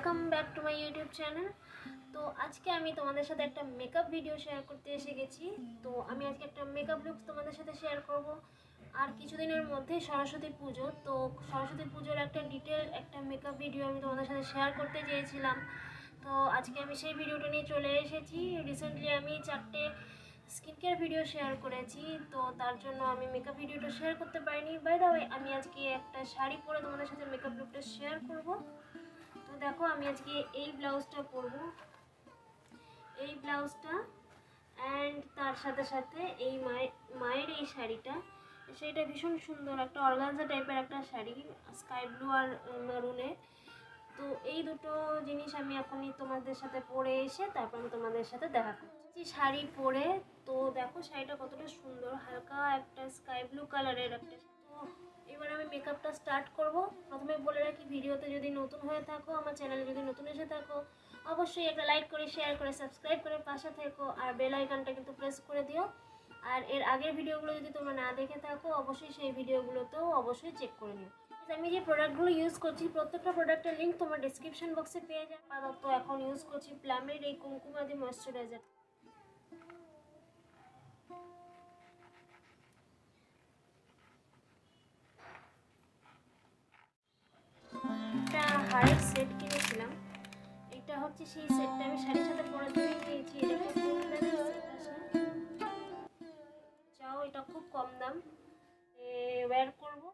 Welcome back to my YouTube channel. তো আজকে আমি তোমাদের সাথে একটা মেকআপ ভিডিও শেয়ার করতে এসে গেছি। তো আমি আজকে একটা মেকআপ লুক তোমাদের সাথে শেয়ার করব। আর কিছুদিনের মধ্যেই সরস্বতী পুজো, তো সরস্বতী পুজোর একটা ডিটেল একটা মেকআপ ভিডিও আমি তোমাদের সাথে শেয়ার করতে চেয়েছিলাম। তো আজকে আমি সেই ভিডিওটা নিয়ে চলে এসেছি। রিসেন্টলি আমি 4টে স্কিন কেয়ার ভিডিও শেয়ার করেছি, তো তার জন্য আমি মেকআপ ভিডিওটা শেয়ার করতে পারিনি। বাই দ্য ওয়ে, আমি আজকে একটা শাড়ি পরে তোমাদের সাথে মেকআপ লুকটা শেয়ার করব। তো দেখো, আমি আজকে এই ব্লাউজটা পরবো, এই ব্লাউজটা, অ্যান্ড তার সাথে সাথে এই মায়ের এই শাড়িটা। সেইটা ভীষণ সুন্দর, একটা অর্গানজা টাইপের একটা শাড়ি, স্কাই ব্লু আর মেরুনে। তো এই দুটো জিনিস আমি এখনই তোমাদের সাথে পরে এসে তারপর আমি তোমাদের সাথে দেখা করছি শাড়ি পরে। তো দেখো শাড়িটা কতটা সুন্দর, হালকা একটা স্কাই ব্লু কালারের একটা। তো এবার আমি মেকআপটা স্টার্ট করব। প্রথমে বলে রাখি, ভিডিওতে যদি নতুন হয়ে থাকো, আমার চ্যানেলে যদি নতুন এসে থাকো, অবশ্যই একটা লাইক করে, শেয়ার করে, সাবস্ক্রাইব করে পাশে থেকো, আর বেল আইকনটা কিন্তু প্রেস করে দিও। আর এর আগের ভিডিওগুলো যদি তোমরা না দেখে থাকো, অবশ্যই সেই ভিডিওগুলোতেও অবশ্যই চেক করে নিও। আমি যে প্রোডাক্টগুলো ইউজ করছি, প্রত্যেকটা প্রোডাক্টের লিঙ্ক তোমার ডিসক্রিপশন বক্সে পেয়ে যাবে। আপাতত এখন ইউজ করছি প্লামের এই কুমকুমাদি ময়েশ্চারাইজার। একটা হারের সেট কিনেছিলাম, এটা হচ্ছে সেই সেটটা। আমি শাড়ির সাথে পরে ধরে নিয়েছি। এটা একটা ফুলদানির সেট আছে, চাও এটা খুব কম দাম, ওয়্যার করবো।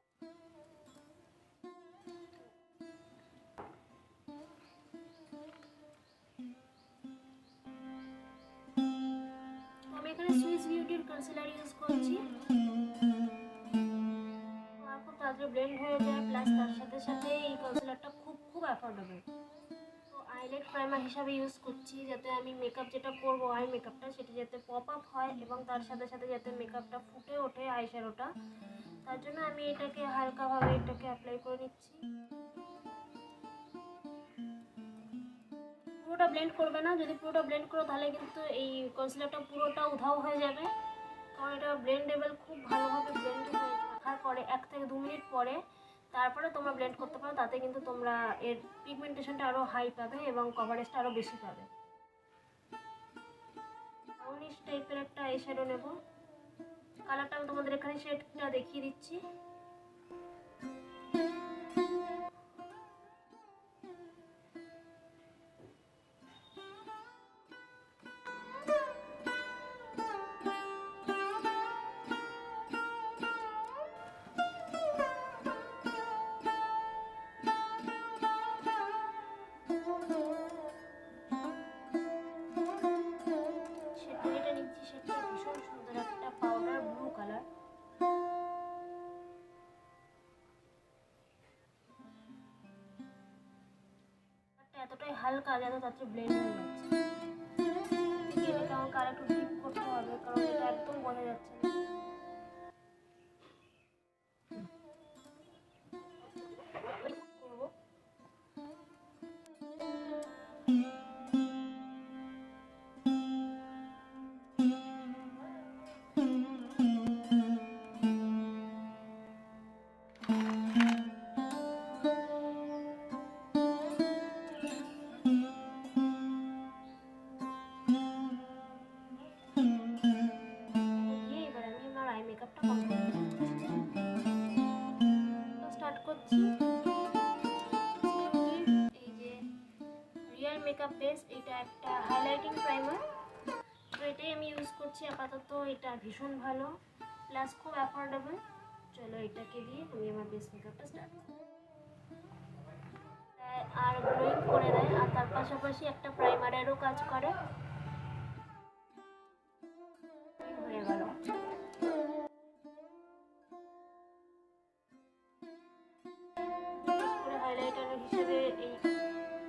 আমি এখানে সুইস বিউটির কনসিলার ইউজ করছি, আর খুব তাড়াতাড়ি ব্লেন্ড হয়ে যায়, প্লাস তার সাথে সাথে এই কনসিলারটা খুব অ্যাফোর্ডেবল। তো আইলাইট প্রাইমার হিসাবে ইউজ করছি, যাতে আমি মেকআপ যেটা করবো, আই মেকআপটা, সেটা যাতে পপ আপ হয় এবং তার সাথে সাথে যাতে মেকআপটা ফুটে ওঠে, আইশ্যাডোটা। তার জন্য আমি এটাকে হালকাভাবে এটাকে অ্যাপ্লাই করে নিচ্ছি। পুরোটা ব্লেন্ড করবে না, যদি পুরোটা ব্লেন্ড করো তাহলে কিন্তু এই কনসিলারটা পুরোটা উধাও হয়ে যাবে, কারণ এটা ব্লেন্ডেবল, খুব ভালোভাবে ব্লেন্ড হয়ে রাখার পরে 1 থেকে 2 মিনিট পরে তারপরে তোমরা ব্লেন্ড করতে পারো। তাতে কিন্তু তোমরা এর পিগমেন্টেশনটা আরও হাই পাবে এবং কভারেজটা আরও বেশি পাবে। ব্রাউনিশ টাইপের একটা আইশ্যাডো নেব। কালারটা আমি তোমাদের এখানে শেডটা দেখিয়ে দিচ্ছি। সেটা ভীষণ সুন্দর, একটা পাউডার ব্লু কালার। এতটাই হালকা যেন তাতে ব্লেন্ড হয়ে যাচ্ছে। এটাকে আমাকে আর একটু ডিপ করতে হবে, কারণ এটা একদম বোঝা যাচ্ছে না। করবো স্টার্ট করছি। এই যে রিয়েল মেকআপ বেস, এটা একটা হাইলাইটিং প্রাইমার, তো এটাই আমি ইউজ করছি আপাতত। এটা ভীষণ ভালো, প্লাস খুব অ্যাফোর্ডেবল। চলো এটাকে দিয়ে আমি আমার বেস মেকআপটা স্টার্ট করি। আর গ্লোয়িং করে দেয়, আর তার পাশাপাশি একটা প্রাইমারেরও কাজ করে। হয়ে গেল। হাইলাইটার হিসেবে এই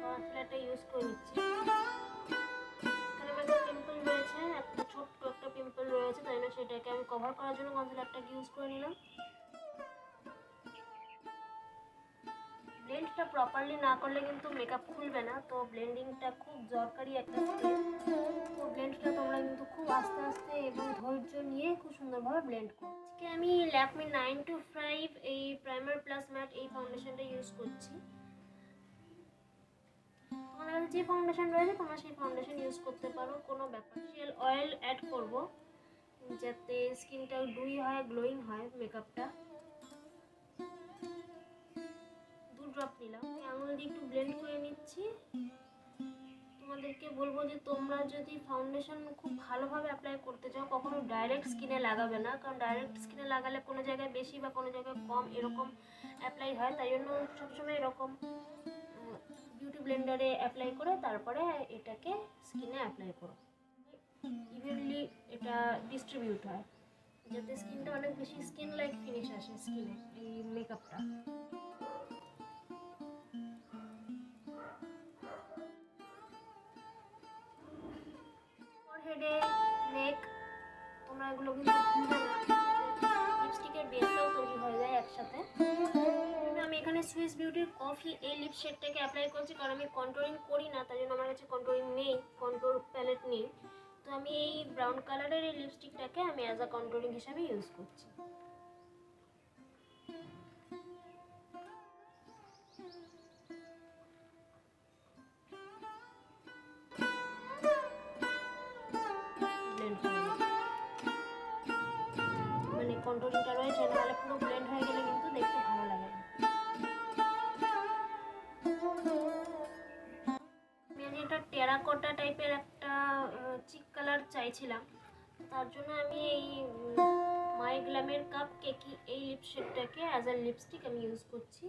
কনসিলারটা ইউজ করে নিচ্ছি। এখানে আমার একটা পিম্পল রয়েছে, একটা ছোট্ট একটা পিম্পল রয়েছে, তাই না, সেটাকে আমি কভার করার জন্য কনসিলারটাকে ইউজ করে নিলাম। ব্লেন্ডটা প্রপারলি না করলে কিন্তু মেকআপ খুলবে না, তো ব্লেন্ডিংটা খুব দরকারি একটা স্টেপ। তো ব্লেন্ডটা তোমরা কিন্তু খুব আস্তে আস্তে এবং ধৈর্য নিয়ে খুব সুন্দরভাবে ব্লেন্ড করো। আজকে আমি ল্যাকমে 925 এই প্রাইমার প্লাস ম্যাট এই ফাউন্ডেশনটা ইউজ করছি। কাছে যে ফাউন্ডেশন রয়েছে তোমরা সেই ফাউন্ডেশন ইউজ করতে পারো, কোনো ব্যাপার। ফেশিয়াল অয়েল অ্যাড করব যাতে স্কিনটা ডুই হয়, গ্লোয়িং হয় মেকআপটা। 2 ড্রপ নিলাম, আঙুল দিয়ে একটু ব্লেন্ড করে নিচ্ছি। তোমাদেরকে বলবো যে তোমরা যদি ফাউন্ডেশন খুব ভালোভাবে অ্যাপ্লাই করতে চাও কখনো ডাইরেক্ট স্কিনে লাগাবে না, কারণ ডাইরেক্ট স্কিনে লাগালে কোনো জায়গায় বেশি বা কোনো জায়গায় কম এরকম অ্যাপ্লাই হয়। তাই জন্য সবসময় এরকম বিউটি ব্লেন্ডারে অ্যাপ্লাই করে তারপরে এটাকে স্কিনে অ্যাপ্লাই করো, ইভেনলি এটা ডিস্ট্রিবিউট হয় যাতে স্কিনটা অনেক বেশি স্কিন লাইক ফিনিশ আসে স্কিনে এই মেকআপটা। ফরহেডে, নেক, তোমরা এগুলো কিন্তু ভুলবে না, লিপস্টিকের বেসটাও তৈরি হয়ে যায় একসাথে। আমি এখানে সুইস বিউটির কফি এই লিপ শেডটাকে অ্যাপ্লাই করছি, কারণ আমি কন্ট্রোলিং করি না, তাই জন্য আমার কাছে কন্ট্রোলিং নেই, কন্ট্রোল প্যালেট নেই। তো আমি এই ব্রাউন কালারের এই লিপস্টিকটাকে আমি অ্যাজ আ কন্ট্রোলিং হিসাবে ইউজ করছি। মানে কন্ট্রোলিংটা রয়েছে, নাহলে পুরো ব্লেন্ড হয়ে গেলে কিন্তু দেখতে ভালো লাগে না। আমি এটা টেরাকোটা টাইপের একটা চিক কালার চাইছিলাম, তার জন্য আমি এই মাই গ্ল্যামের কাপ কেকি এই লিপ শেডটাকে অ্যাজ আ লিপস্টিক আমি ইউজ করছি,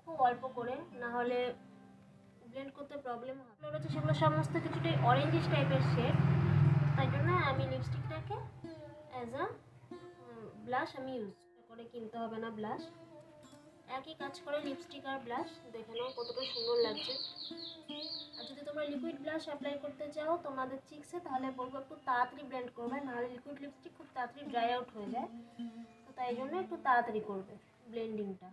খুব অল্প করে, না হলে ব্লেন্ড করতে প্রবলেম হবে। রয়েছে সেগুলো সমস্ত কিছুটাই অরেঞ্জিশ টাইপের শেড, তাই জন্য আমি লিপস্টিকটাকে অ্যাজ আ ব্লাশ আমি ইউজ করে, কিনতে হবে না ব্লাশ, একই কাজ করে লিপস্টিক আর ব্লাশ। দেখে নাও কতটা সুন্দর লাগছে। আর যদি তোমরা লিকুইড ব্লাশ অ্যাপ্লাই করতে চাও তোমাদের চিক্সে, তাহলে বলবো একটু তাড়াতাড়ি ব্লেন্ড করবে, নাহলে লিকুইড লিপস্টিক খুব তাড়াতাড়ি ড্রাই আউট হয়ে যায়, তো তাই জন্য একটু তাড়াতাড়ি করবে ব্লেন্ডিংটা।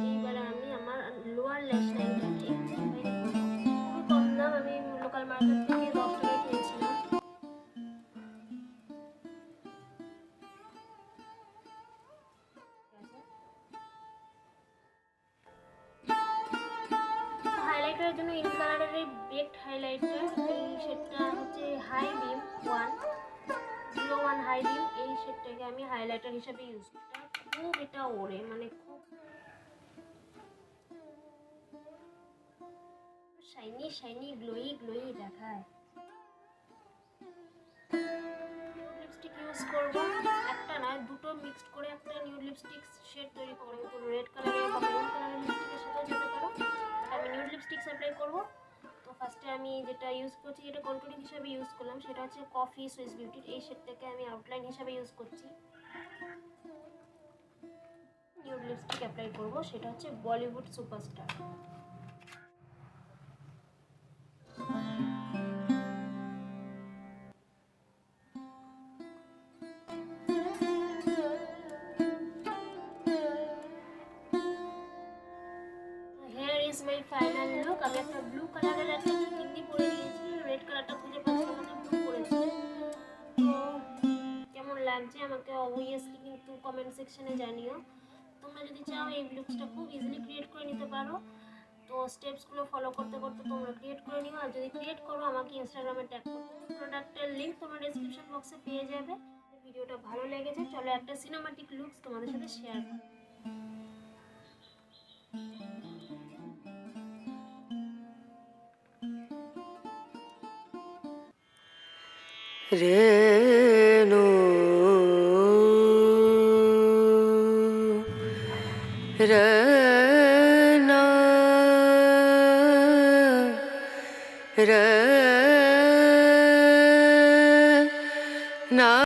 এইবারে আমি আমার লোয়ার ল্যাশ লাইনটাকে খুব কম দাম, আমি লোকাল মার্কেট থেকে 10 টাকায় কিনেছিলাম। হাইলাইটারের জন্য ইন কালারের এই বেকড হাইলাইটার, এই শেডটা হচ্ছে হাই বিম 101 হাই বিম, এই শেডটাকে আমি হাইলাইটার হিসেবে ইউজ করি। খুব এটা ওড়ে, মানে খুব শাইনি শাইনি গ্লোই গ্লোই দেখায়। লিপস্টিক ইউজ করবো, একটা নয় দুটো মিক্সড করে একটা নিউড লিপস্টিক শেড তৈরি করবো। তো রেড কালারের বা মেরুন কালারের লিপস্টিকের সাথেও যেতে পারো, আমি নিউড লিপস্টিক অ্যাপ্লাই করবো। তো ফার্স্টে আমি যেটা ইউজ করছি, যেটা কন্ট্রোলিং হিসাবে ইউজ করলাম, সেটা হচ্ছে কফি সুইস বিউটির এই শেডটাকে আমি আউটলাইন হিসাবে ইউজ করছি। নিউড লিপস্টিক অ্যাপ্লাই করবো, সেটা হচ্ছে Bollywood superstar. My final look. আমি একটা ব্লু কালারের একটা চিকনি পরে নিয়েছি, রেড কালারটা খুঁজে পাচ্ছি না, ব্লু পরেছি। তো কেমন লাগছে আমাকে অবভিয়াসলি কিন্তু কমেন্ট সেকশনে জানিও। তোমরা যদি চাও এই লুকসটা খুব ইজিলি ক্রিয়েট করে নিতে পারো, তো স্টেপসগুলো ফলো করতে করতে তোমরা ক্রিয়েট করে নিও। আর যদি ক্রিয়েট করো আমাকে ইনস্টাগ্রামে ট্যাগ করো, প্রোডাক্টের লিঙ্ক তোমরা ডেসক্রিপশন বক্সে পেয়ে যাবে। ভিডিওটা ভালো লেগেছে, চলো একটা সিনেমাটিক লুকস তোমাদের সাথে শেয়ার করি। রেণু রনা রনা